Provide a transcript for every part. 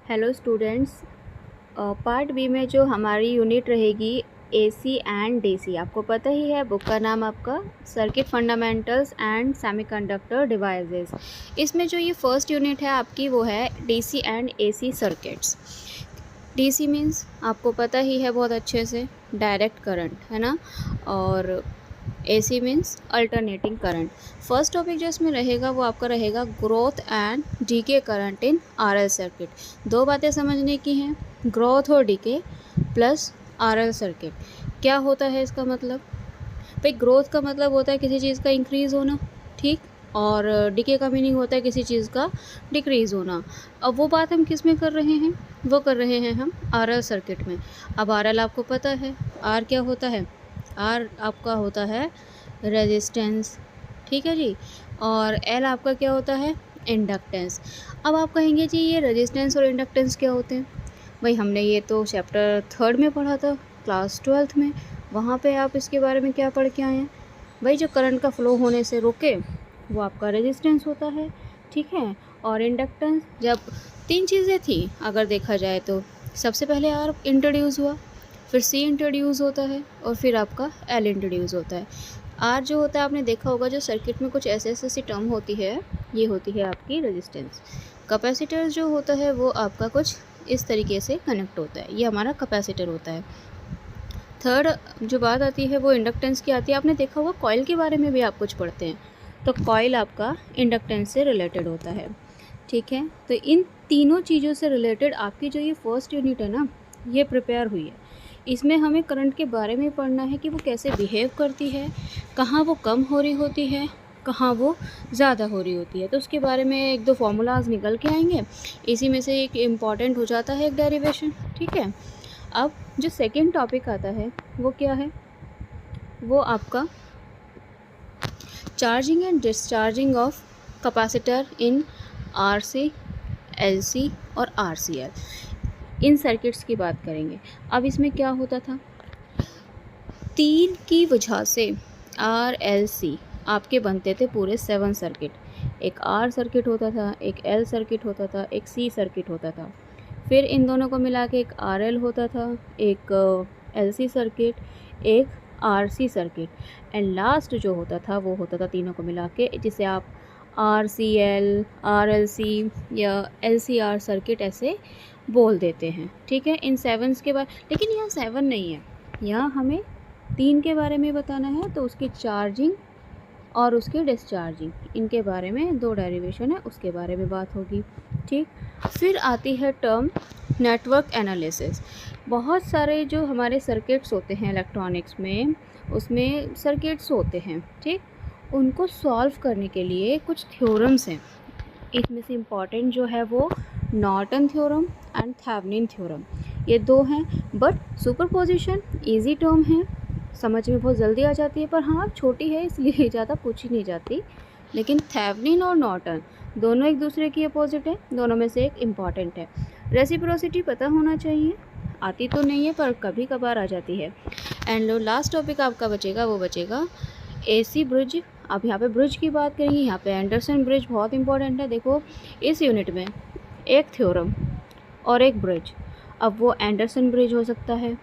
Hello students. Part B में जो हमारी यूनिट रहेगी एसी एंड डीसी, आपको पता ही है बुक का नाम आपका circuit fundamentals and semiconductor devices. इसमें जो ये फर्स्ट यूनिट है आपकी वो है DC and AC circuits. DC means आपको पता ही है बहुत अच्छे से डायरेक्ट करंट है ना, और AC means alternating current. First topic जो इसमें रहेगा वो आपका रहेगा growth and decay current in RL circuit. दो बातें समझने की हैं, ग्रोथ और डीके प्लस आरएल सर्किट। क्या होता है इसका मतलब? भाई ग्रोथ का मतलब होता है किसी चीज़ का इंक्रीज़ होना, ठीक, और डीके का मीनिंग होता है किसी चीज़ का डिक्रीज़ होना। अब वो बात हम किस में कर रहे हैं? वो कर रहे हैं हम आरएल सर्किट में। अब आरएल आपको पता है, आर क्या होता है? आर आपका होता है रेजिस्टेंस, ठीक है जी, और एल आपका क्या होता है? इंडक्टेंस। अब आप कहेंगे जी ये रेजिस्टेंस और इंडक्टेंस क्या होते हैं? भाई हमने ये तो चैप्टर 3 में पढ़ा था, क्लास 12th में। वहाँ पे आप इसके बारे में क्या पढ़ के आए हैं? भाई जो करंट का फ्लो होने से रोके वो आपका रेजिस्टेंस होता है, ठीक है। और इंडक्टेंस, जब तीन चीज़ें थी अगर देखा जाए तो, सबसे पहले आर इंट्रोड्यूस हुआ, फिर सी इंट्रोड्यूस होता है और फिर आपका एल इंट्रोड्यूस होता है। आर जो होता है आपने देखा होगा जो सर्किट में कुछ ऐसी टर्म होती है, ये होती है आपकी रेजिस्टेंस। कैपेसिटर जो होता है वो आपका कुछ इस तरीके से कनेक्ट होता है, ये हमारा कैपेसिटर होता है। थर्ड जो बात आती है वो इंडक्टेंस की आती है। आपने देखा होगा कॉइल के बारे में भी आप कुछ पढ़ते हैं, तो कॉइल आपका इंडक्टेंस से रिलेटेड होता है, ठीक है। तो इन तीनों चीज़ों से रिलेटेड आपकी जो ये फर्स्ट यूनिट है ना, ये प्रिपेयर हुई है। इसमें हमें करंट के बारे में पढ़ना है कि वो कैसे बिहेव करती है, कहाँ वो कम हो रही होती है, कहाँ वो ज़्यादा हो रही होती है। तो उसके बारे में एक दो फार्मूलाज निकल के आएंगे, इसी में से एक इम्पॉर्टेंट हो जाता है एक डेरिवेशन, ठीक है। अब जो सेकेंड टॉपिक आता है वो क्या है? वो आपका charging and discharging of capacitor in RC, LC और आरसीएल, इन सर्किट्स की बात करेंगे। अब इसमें क्या होता था, तीन की वजह से आर एल सी आपके बनते थे पूरे 7 सर्किट। एक आर सर्किट होता था, एक एल सर्किट होता था, एक सी सर्किट होता था, फिर इन दोनों को मिला के एक आर एल होता था, एक एल सी सर्किट, एक R C circuit, and last जो होता था वो होता था तीनों को मिला के, जिसे आप R C L, R L C या एल सी आर सर्किट ऐसे बोल देते हैं, ठीक है। इन 7 के बाद, लेकिन यहाँ 7 नहीं है, यहाँ हमें 3 के बारे में बताना है, तो उसकी चार्जिंग और उसकी डिस्चार्जिंग, इनके बारे में 2 डेरिवेशन है, उसके बारे में बात होगी, ठीक। फिर आती है टर्म नेटवर्क एनालिसिस। बहुत सारे जो हमारे सर्किट्स होते हैं इलेक्ट्रॉनिक्स में, उसमें सर्किट्स होते हैं, ठीक, उनको सॉल्व करने के लिए कुछ थ्योरम्स हैं। इसमें से इम्पॉर्टेंट जो है वो Norton theorem and Thevenin theorem, ये 2 हैं। बट सुपरपोजिशन इजी टर्म है, समझ में बहुत जल्दी आ जाती है, पर हाँ छोटी है इसलिए ज़्यादा पूछी नहीं जाती। लेकिन थेवेनिन और नॉर्टन दोनों एक दूसरे की अपोजिट है, दोनों में से एक इम्पॉर्टेंट है। रेसिप्रोसिटी पता होना चाहिए, आती तो नहीं है पर कभी कभार आ जाती है। एंड लास्ट टॉपिक आपका बचेगा वो बचेगा एसी ब्रिज। अब यहाँ पे ब्रिज की बात करेंगे, यहाँ पे एंडरसन ब्रिज बहुत इंपॉर्टेंट है। देखो इस यूनिट में एक थ्योरम और एक ब्रिज, अब वो एंडरसन ब्रिज हो सकता है,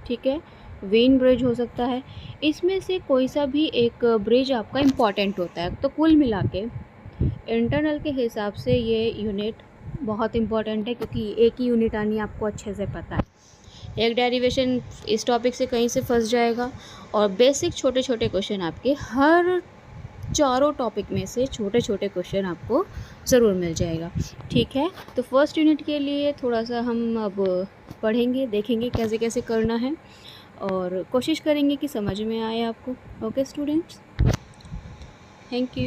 ठीक है, वेन ब्रिज हो सकता है, इसमें से कोई सा भी एक ब्रिज आपका इम्पॉर्टेंट होता है। तो कुल मिला के इंटरनल के हिसाब से ये यूनिट बहुत इम्पॉर्टेंट है, क्योंकि एक ही यूनिट आनी आपको अच्छे से पता है। एक डेरिवेशन इस टॉपिक से कहीं से फंस जाएगा, और बेसिक छोटे छोटे क्वेश्चन आपके हर चारों टॉपिक में से छोटे छोटे क्वेश्चन आपको ज़रूर मिल जाएगा, ठीक है। तो फर्स्ट यूनिट के लिए थोड़ा सा हम अब पढ़ेंगे, देखेंगे कैसे कैसे करना है, और कोशिश करेंगे कि समझ में आए आपको। Okay students, thank you.